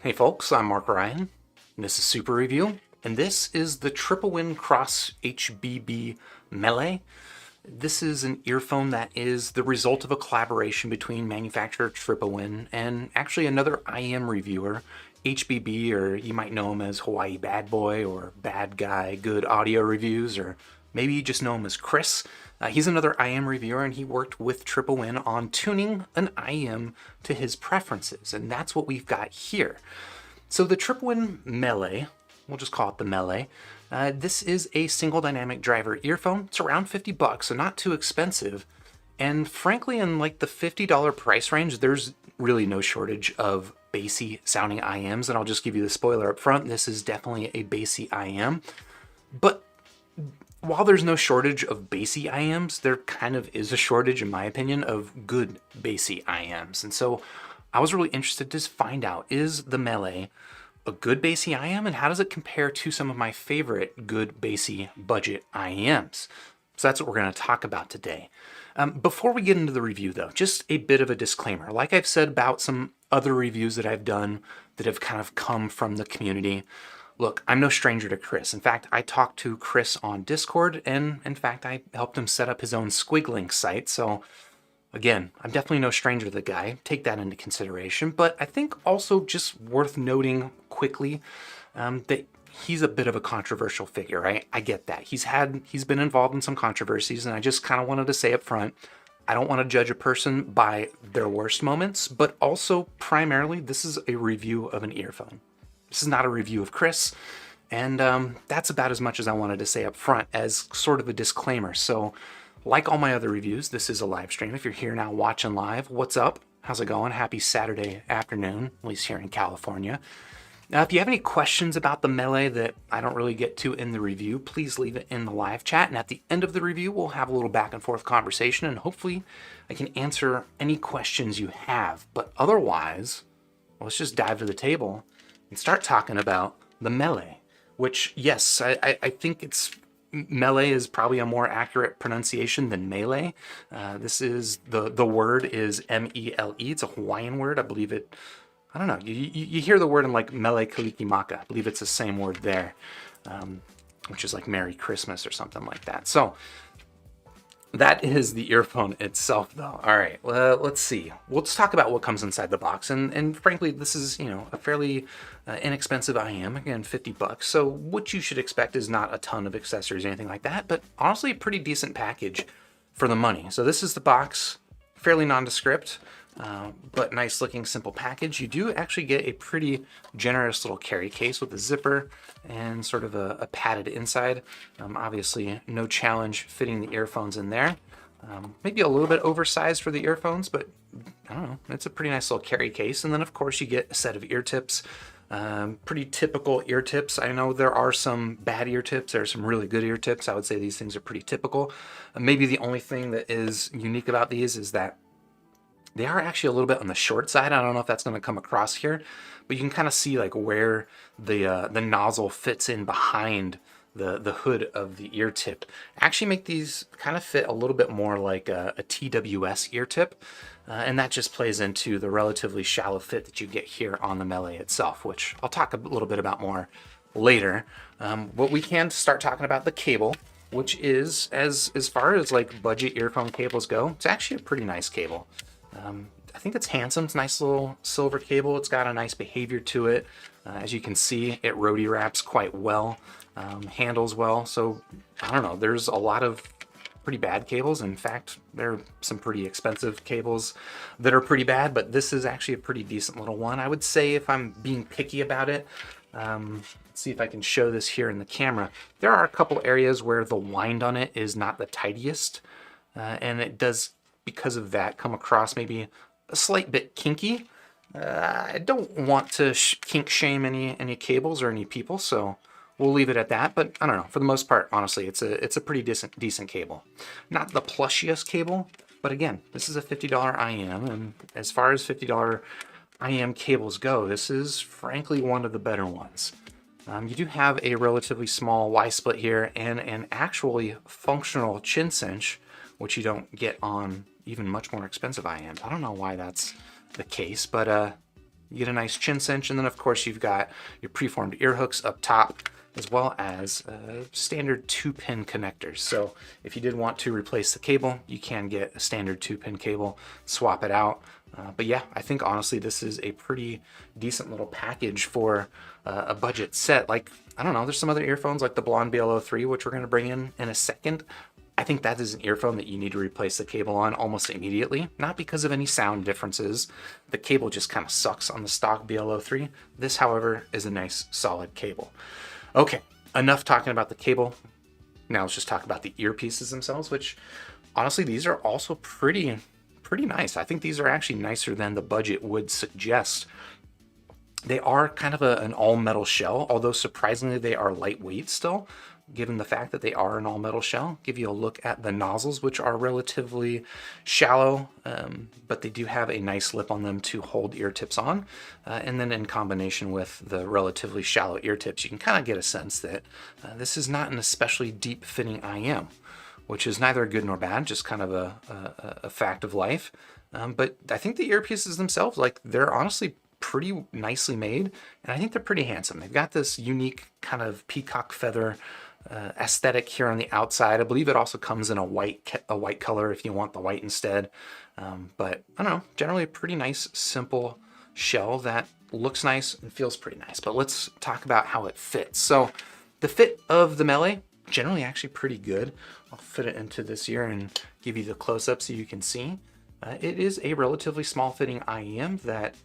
Hey folks, I'm Mark Ryan, and this is Super Review, and this is the Tripowin Cross HBB Mele. This is an earphone that is the result of a collaboration between manufacturer Tripowin and actually another IM reviewer, HBB, or you might know him as Hawaii Bad Boy or Bad Guy Good Audio Reviews, or maybe you just know him as Chris. He's another IM reviewer, and he worked with Tripowin on tuning an IM to his preferences, and that's what we've got here. So the Tripowin Mele, we'll just call it the Mele, this is a single dynamic driver earphone. It's around $50, so not too expensive. And frankly, in like the $50 price range, there's really no shortage of bassy sounding IMs, and I'll just give you the spoiler up front. This is definitely a bassy IM, but while there's no shortage of bassy IMs, there kind of is a shortage, in my opinion, of good bassy IMs. And so I was really interested to find out, is the Mele a good bassy IM, and how does it compare to some of my favorite good bassy budget IMs? So that's what we're going to talk about today. Before we get into the review though, just a bit of a disclaimer. Like I've said about some other reviews that I've done that have kind of come from the community, look, I'm no stranger to Chris. In fact, I talked to Chris on Discord, and in fact, I helped him set up his own Squiglink site. So again, I'm definitely no stranger to the guy. Take that into consideration. But I think also just worth noting quickly that he's a bit of a controversial figure, right? I get that. He's been involved in some controversies, and I just kind of wanted to say up front, I don't want to judge a person by their worst moments, but also primarily, this is a review of an earphone. This is not a review of Chris, and that's about as much as I wanted to say up front as sort of a disclaimer. So like all my other reviews, this is a live stream. If you're here now watching live, what's up? How's it going? Happy Saturday afternoon, at least here in California. Now, if you have any questions about the Mele that I don't really get to in the review, please leave it in the live chat. And at the end of the review, we'll have a little back and forth conversation, and hopefully I can answer any questions you have. But otherwise, let's just dive to the table and start talking about the Mele, which, yes, I think Mele is probably a more accurate pronunciation than Mele. This is, the word is M-E-L-E. It's a Hawaiian word. I believe it, I don't know, you hear the word in like Mele Kalikimaka. I believe it's the same word there, which is like Merry Christmas or something like that. So that is the earphone itself, though. All right, well, let's see. Let's talk about what comes inside the box. And frankly, this is, a fairly inexpensive IM. Again, $50. So what you should expect is not a ton of accessories or anything like that, but honestly, a pretty decent package for the money. So this is the box, fairly nondescript, but nice looking, simple package. You do actually get a pretty generous little carry case with a zipper and sort of a padded inside. Obviously no challenge fitting the earphones in there. Maybe a little bit oversized for the earphones, but I don't know, it's a pretty nice little carry case. And then of course you get a set of ear tips, pretty typical ear tips. I know there are some bad ear tips, there are some really good ear tips. I would say these things are pretty typical. Maybe the only thing that is unique about these is that they are actually a little bit on the short side. I don't know if that's going to come across here, but you can kind of see like where the nozzle fits in behind the hood of the ear tip. Actually make these kind of fit a little bit more like a TWS ear tip, and that just plays into the relatively shallow fit that you get here on the Mele itself, which I'll talk a little bit about more later. But we can start talking about the cable, which is, as far as like budget earphone cables go, it's actually a pretty nice cable. I think it's handsome. It's a nice little silver cable. It's got a nice behavior to it. As you can see, it roadie wraps quite well, handles well. So I don't know, there's a lot of pretty bad cables. In fact, there are some pretty expensive cables that are pretty bad, but this is actually a pretty decent little one. I would say, if I'm being picky about it, let's see if I can show this here in the camera. There are a couple areas where the wind on it is not the tidiest, and it does, because of that, come across maybe a slight bit kinky. I don't want to kink shame any cables or any people, so we'll leave it at that. But I don't know, for the most part, honestly, it's a pretty decent cable. Not the plushiest cable, but again, this is a $50 IM, and as far as $50 IM cables go, this is frankly one of the better ones. You do have a relatively small Y-split here and an actually functional chin cinch, which you don't get on even much more expensive IMs. I don't know why that's the case, but You get a nice chin cinch, and then of course you've got your preformed ear hooks up top, as well as standard 2-pin connectors. So if you did want to replace the cable, you can get a standard 2-pin cable, swap it out. But yeah, I think honestly this is a pretty decent little package for a budget set. Like, I don't know, there's some other earphones like the Blonde BL03, which we're going to bring in a second. I think that is an earphone that you need to replace the cable on almost immediately, not because of any sound differences. The cable just kind of sucks on the stock BL03. This, however, is a nice solid cable. Okay, enough talking about the cable. Now let's just talk about the earpieces themselves, which honestly, these are also pretty nice. I think these are actually nicer than the budget would suggest. They are kind of an all-metal shell, although surprisingly they are lightweight still, given the fact that they are an all-metal shell. Give you a look at the nozzles, which are relatively shallow, but they do have a nice lip on them to hold ear tips on. And then in combination with the relatively shallow ear tips, you can kind of get a sense that this is not an especially deep-fitting IM, which is neither good nor bad, just kind of a fact of life. But I think the earpieces themselves, like, they're honestly pretty nicely made, and I think they're pretty handsome. They've got this unique kind of peacock feather aesthetic here on the outside. I believe it also comes in a white color if you want the white instead. But I don't know, generally a pretty nice, simple shell that looks nice and feels pretty nice. But let's talk about how it fits. So the fit of the Mele, generally actually pretty good. I'll fit it into this ear and give you the close-up so you can see. It is a relatively small fitting IEM that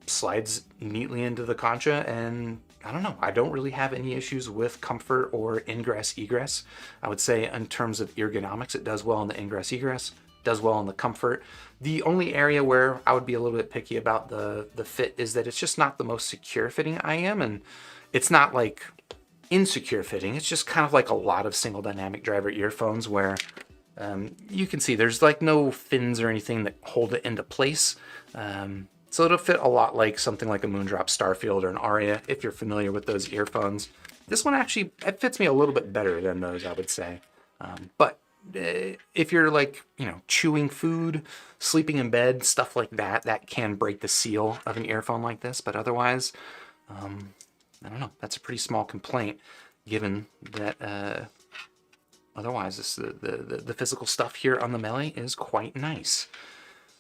slides neatly into the concha, and I don't know, I don't really have any issues with comfort or ingress egress. I would say in terms of ergonomics, it does well in the ingress egress, does well in the comfort. The only area where I would be a little bit picky about the fit is that it's just not the most secure fitting IM, and it's not like insecure fitting. It's just kind of like a lot of single dynamic driver earphones where you can see there's like no fins or anything that hold it into place. So it'll fit a lot like something like a Moondrop Starfield or an Aria, if you're familiar with those earphones. This one actually, it fits me a little bit better than those, I would say. But if you're like, you know, chewing food, sleeping in bed, stuff like that, that can break the seal of an earphone like this. But otherwise, I don't know, that's a pretty small complaint, given that otherwise the physical stuff here on the Mele is quite nice.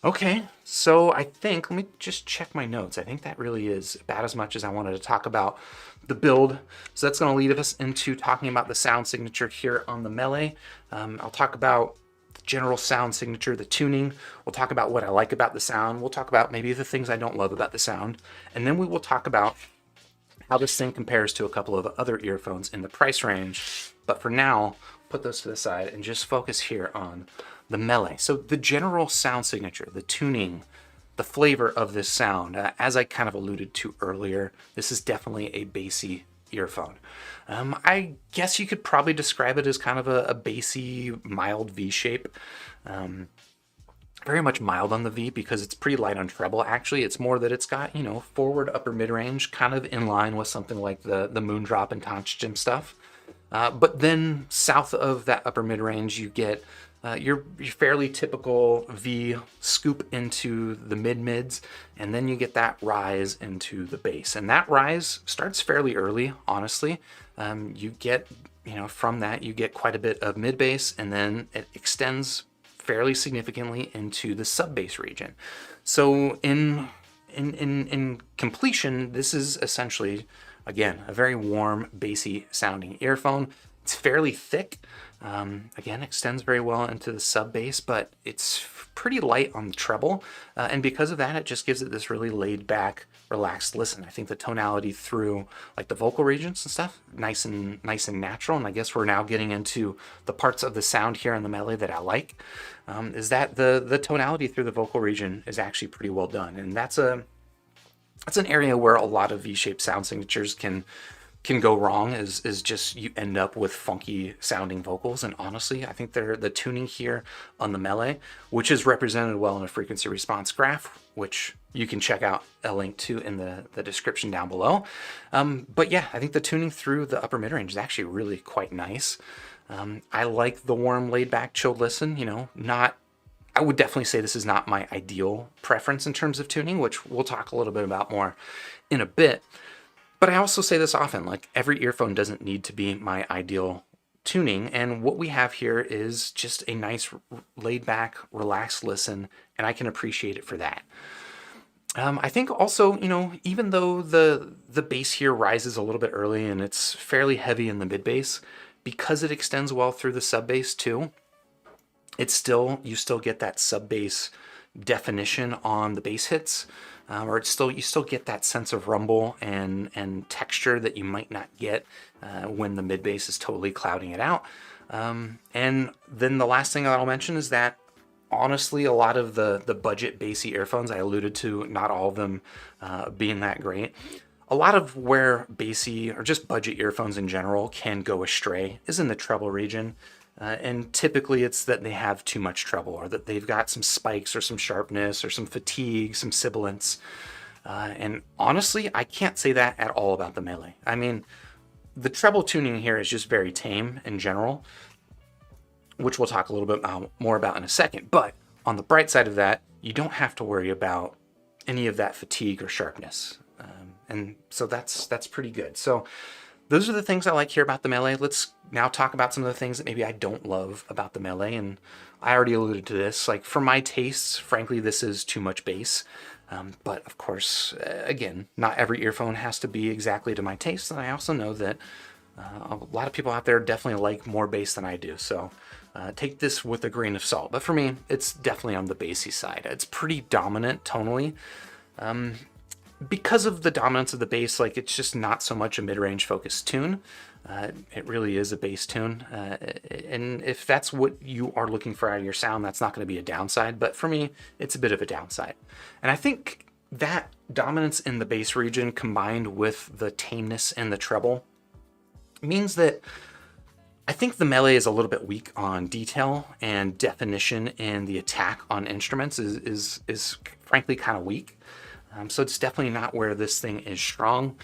Okay, so I think, let me just check my notes. I think that really is about as much as I wanted to talk about the build. So that's going to lead us into talking about the sound signature here on the Mele. I'll talk about the general sound signature, the tuning. We'll talk about what I like about the sound. We'll talk about maybe the things I don't love about the sound. And then we will talk about how this thing compares to a couple of other earphones in the price range. But for now, put those to the side and just focus here on the Mele. So the general sound signature, the tuning, the flavor of this sound, as I kind of alluded to earlier, this is definitely a bassy earphone. I guess you could probably describe it as kind of a bassy, mild V shape. Very much mild on the V because it's pretty light on treble. Actually, it's more that it's got, you know, forward upper mid-range, kind of in line with something like the Moondrop and Conch Gym stuff. But then south of that upper mid-range, you get your fairly typical V scoop into the mid-mids, and then you get that rise into the bass. And that rise starts fairly early, honestly. You get, you know, from that, you get quite a bit of mid-bass, and then it extends fairly significantly into the sub-bass region. So in completion, this is essentially, again, a very warm, bassy sounding earphone. It's fairly thick. Again, extends very well into the sub bass, but it's pretty light on the treble. And because of that, it just gives it this really laid back, relaxed listen. I think the tonality through like the vocal regions and stuff, nice and natural. And I guess we're now getting into the parts of the sound here in the Mele that I like, is that the tonality through the vocal region is actually pretty well done. And that's an area where a lot of V-shaped sound signatures can go wrong, is just you end up with funky sounding vocals. And honestly, I think the tuning here on the Mele, which is represented well in a frequency response graph, which you can check out a link to in the description down below. But yeah, I think the tuning through the upper mid-range is actually really quite nice. I like the warm, laid back, chilled listen, you know, not I would definitely say this is not my ideal preference in terms of tuning, which we'll talk a little bit about more in a bit. But I also say this often, like every earphone doesn't need to be my ideal tuning. And what we have here is just a nice laid back, relaxed listen, and I can appreciate it for that. I think also, even though the bass here rises a little bit early and it's fairly heavy in the mid bass, because it extends well through the sub bass too, you still get that sub bass definition on the bass hits, or you still get that sense of rumble and texture that you might not get when the mid bass is totally clouding it out. And then the last thing that I'll mention is that honestly, a lot of the budget bassy earphones, I alluded to not all of them being that great. A lot of where bassy or just budget earphones in general can go astray is in the treble region. And typically it's that they have too much treble, or that they've got some spikes or some sharpness or some fatigue, some sibilance. And honestly, I can't say that at all about the Mele. I mean, the treble tuning here is just very tame in general, which we'll talk a little bit more about in a second. But on the bright side of that, you don't have to worry about any of that fatigue or sharpness. And so that's pretty good. So those are the things I like here about the Mele. Let's now talk about some of the things that maybe I don't love about the Mele. And I already alluded to this. Like for my tastes, frankly, this is too much bass. But of course, again, not every earphone has to be exactly to my taste. And I also know that a lot of people out there definitely like more bass than I do. So take this with a grain of salt. But for me, it's definitely on the bassy side. It's pretty dominant tonally. Because of the dominance of the bass, like it's just not so much a mid-range focused tune. It really is a bass tune. And if that's what you are looking for out of your sound, that's not going to be a downside. But for me, it's a bit of a downside. And I think that dominance in the bass region combined with the tameness in the treble means that I think the Mele is a little bit weak on detail and definition, and the attack on instruments is frankly kind of weak. So it's definitely not where this thing is strong.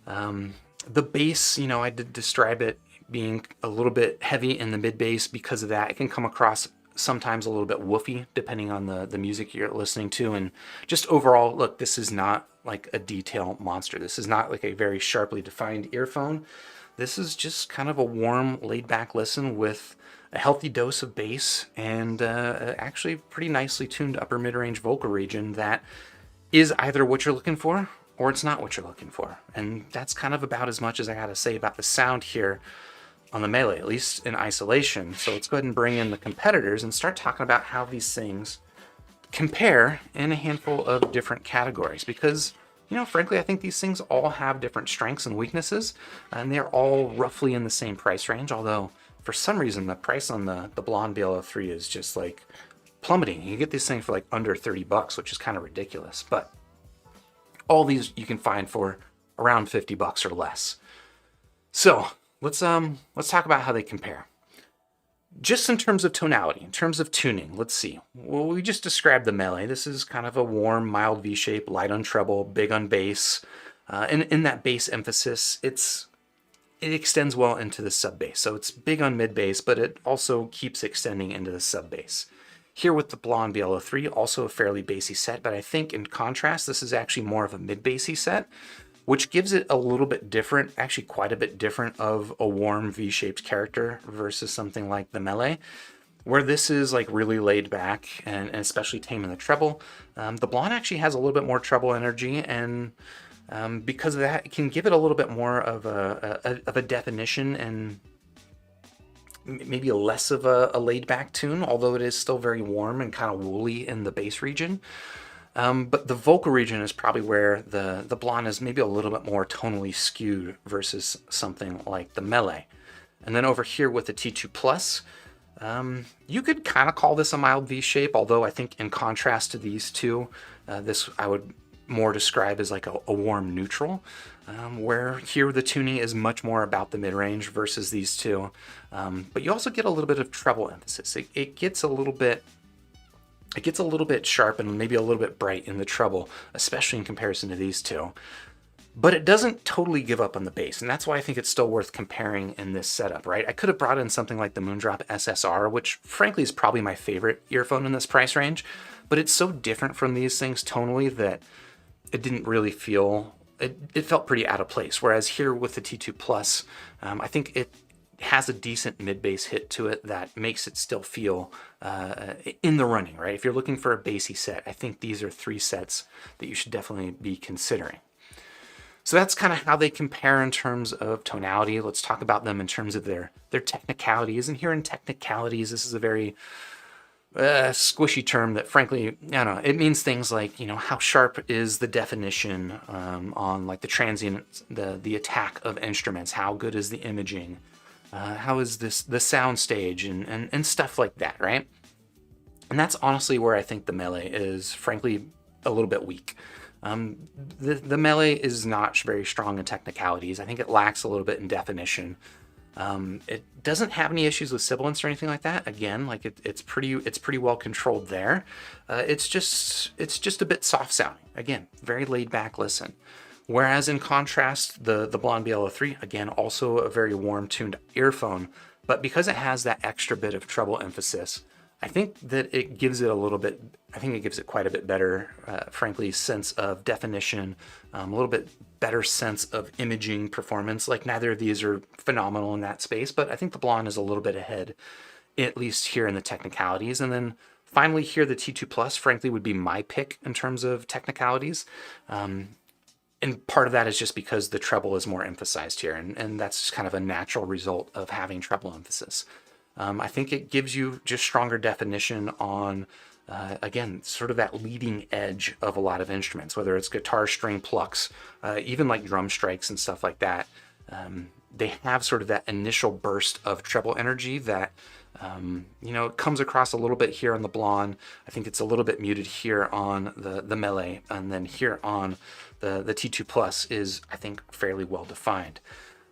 The bass, I did describe it being a little bit heavy in the mid bass. Because of that, it can come across sometimes a little bit woofy depending on the music you're listening to. And just overall, look, this is not like a detail monster. This is not like a very sharply defined earphone. This is just kind of a warm, laid-back listen with a healthy dose of bass and actually pretty nicely tuned upper mid-range vocal region that is either what you're looking for or it's not what you're looking for. And that's kind of about as much as I gotta say about the sound here on the Mele, at least in isolation. So let's go ahead and bring in the competitors and start talking about how these things compare in a handful of different categories, because frankly, I think these things all have different strengths and weaknesses, and they're all roughly in the same price range, although for some reason the price on the blonde BL03 is just like plummeting. You get this thing for like under $30, which is kind of ridiculous, but all these you can find for around $50 or less. So let's talk about how they compare. Just in terms of tonality, in terms of tuning, let's see. Well, we just described the Mele. This is kind of a warm, mild V shape, light on treble, big on bass. And in that bass emphasis, it extends well into the sub bass. So it's big on mid bass, but it also keeps extending into the sub bass. Here with the blonde BL03, also a fairly bassy set, but I think in contrast, this is actually more of a mid bassy set, which gives it a little bit different, actually quite a bit different of a warm V-shaped character versus something like the Mele, where this is like really laid back and especially tame in the treble. The blonde actually has a little bit more treble energy, and because of that, it can give it a little bit more of a definition and maybe less of a laid back tune, although it is still very warm and kind of woolly in the bass region. But the vocal region is probably where the blonde is maybe a little bit more tonally skewed versus something like the Mele. And then over here with the T2 Plus, you could kind of call this a mild V shape, although I think in contrast to these two, this I would more describe as like a warm neutral, where here the tuning is much more about the mid-range versus these two. But you also get a little bit of treble emphasis. It gets a little bit sharp and maybe a little bit bright in the treble, especially in comparison to these two. but it doesn't totally give up on the bass, and that's why I think it's still worth comparing in this setup, right? I could have brought in something like the Moondrop SSR, which frankly is probably my favorite earphone in this price range, but it's so different from these things tonally that it didn't really feel, it felt pretty out of place. Whereas here with the T2 Plus, I think it has a decent mid-bass hit to it that makes it still feel in the running, right? If you're looking for a bassy set, I think these are 3 sets that you should definitely be considering. So that's kind of how they compare in terms of tonality. Let's talk about them in terms of their technicalities. And here in technicalities, this is a very squishy term that frankly, I don't know, it means things like, you know, how sharp is the definition on like the transient, the attack of instruments, how good is the imaging, how is the sound stage and stuff like that, right? And that's honestly where I think the Mele is frankly a little bit weak. The Mele is not very strong in technicalities. I think it lacks a little bit in definition. It doesn't have any issues with sibilance or anything like that. Again, like it's pretty well controlled there. It's just a bit soft sounding. Again, very laid back listen. Whereas in contrast, the Blonde BL03, again, also a very warm tuned earphone, but because it has that extra bit of treble emphasis, I think that it gives it a little bit, I think it gives it quite a bit better, frankly, sense of definition, a little bit better sense of imaging performance. Like neither of these are phenomenal in that space, but I think the Blonde is a little bit ahead, at least here in the technicalities. And then finally here, the T2 Plus, frankly, would be my pick in terms of technicalities. And part of that is just because the treble is more emphasized here, and that's just kind of a natural result of having treble emphasis. I think it gives you just stronger definition on, again, sort of that leading edge of a lot of instruments, whether it's guitar string plucks, even like drum strikes and stuff like that. They have sort of that initial burst of treble energy that, you know, it comes across a little bit here on the Blonde. I think it's a little bit muted here on the Mele, and then here on the T2 Plus is, I think, fairly well defined.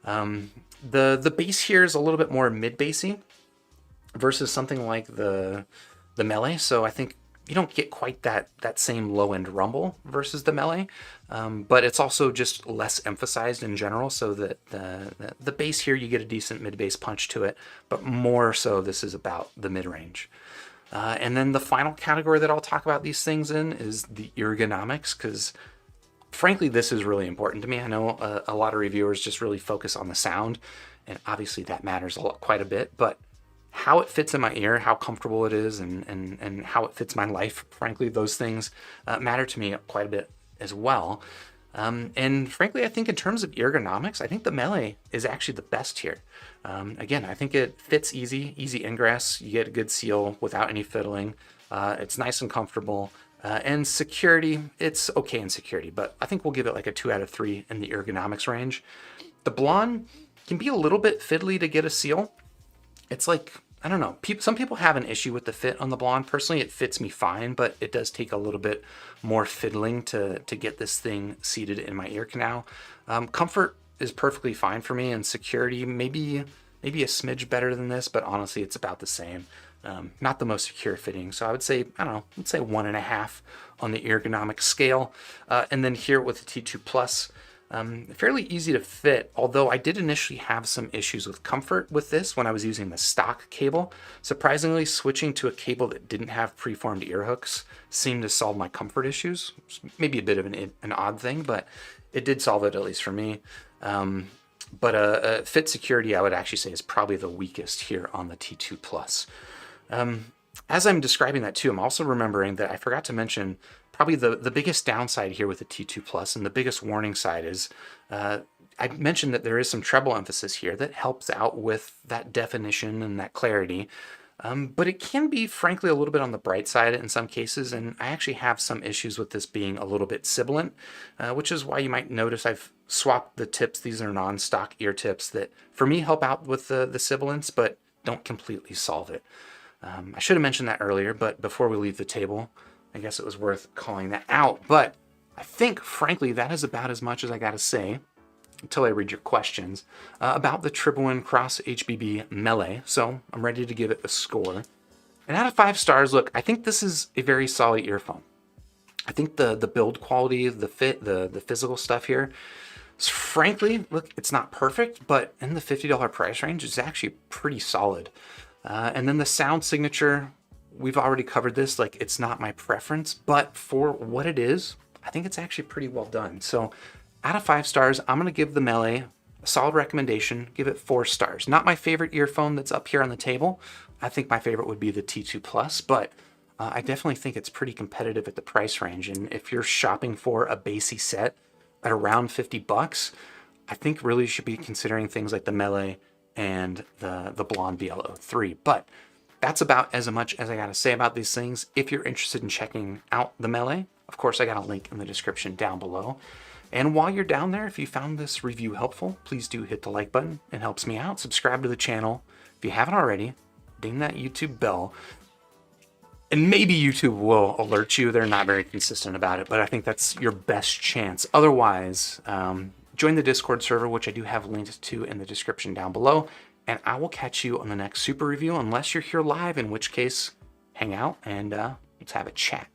The bass here is a little bit more mid-bassy versus something like the Mele, so I think you don't get quite that same low-end rumble versus the Mele, but it's also just less emphasized in general, so that the bass here, you get a decent mid-bass punch to it, but more so this is about the mid-range. And then the final category that I'll talk about these things in is the ergonomics, because frankly, this is really important to me. I know a lot of reviewers just really focus on the sound, and obviously that matters quite a bit, but how it fits in my ear, how comfortable it is, and how it fits my life, frankly, those things matter to me quite a bit as well. And frankly, I think in terms of ergonomics, I think the Mele is actually the best here. Again, I think it fits easy ingress. You get a good seal without any fiddling. It's nice and comfortable. And security, it's okay in security, but I think we'll give it like a 2 out of 3 in the ergonomics range. The Blonde can be a little bit fiddly to get a seal. It's like, I don't know, some people have an issue with the fit on the Blonde. Personally, it fits me fine, but it does take a little bit more fiddling to get this thing seated in my ear canal. Comfort is perfectly fine for me, and security, maybe a smidge better than this, but honestly, it's about the same. Not the most secure fitting, so I would say, I don't know, let's say 1.5 on the ergonomic scale. And then here with the T2 Plus, fairly easy to fit, although I did initially have some issues with comfort with this when I was using the stock cable. Surprisingly, switching to a cable that didn't have preformed ear hooks seemed to solve my comfort issues. Maybe a bit of an odd thing, but it did solve it, at least for me. But fit security, I would actually say, is probably the weakest here on the T2 Plus. As I'm describing that too, I'm also remembering that I forgot to mention probably the biggest downside here with the T2 Plus, and the biggest warning side is, I mentioned that there is some treble emphasis here that helps out with that definition and that clarity, but it can be frankly a little bit on the bright side in some cases, and I actually have some issues with this being a little bit sibilant, which is why you might notice I've swapped the tips. These are non-stock ear tips that for me help out with the sibilance, but don't completely solve it. I should have mentioned that earlier, but before we leave the table, I guess it was worth calling that out. But I think, frankly, that is about as much as I got to say until I read your questions about the Tripowin Cross HBB Mele. So I'm ready to give it a score. And out of 5 stars, look, I think this is a very solid earphone. I think the build quality, the fit, the physical stuff here, Frankly, look, it's not perfect, but in the $50 price range, it's actually pretty solid. And then the sound signature, we've already covered this. Like, it's not my preference, but for what it is, I think it's actually pretty well done. So out of 5 stars, I'm going to give the Mele a solid recommendation, give it 4 stars. Not my favorite earphone that's up here on the table. I think my favorite would be the T2 Plus, but I definitely think it's pretty competitive at the price range. And if you're shopping for a bassy set at around 50 bucks, I think really you should be considering things like the Mele and the Blonde VL03. But that's about as much as I got to say about these things. If you're interested in checking out the Mele, of course, I got a link in the description down below. And while you're down there, if you found this review helpful, please do hit the like button. It helps me out. Subscribe to the channel. If you haven't already, ding that YouTube bell. And maybe YouTube will alert you. They're not very consistent about it, but I think that's your best chance. Otherwise, join the Discord server, which I do have linked to in the description down below. And I will catch you on the next super review, unless you're here live, in which case, hang out and let's have a chat.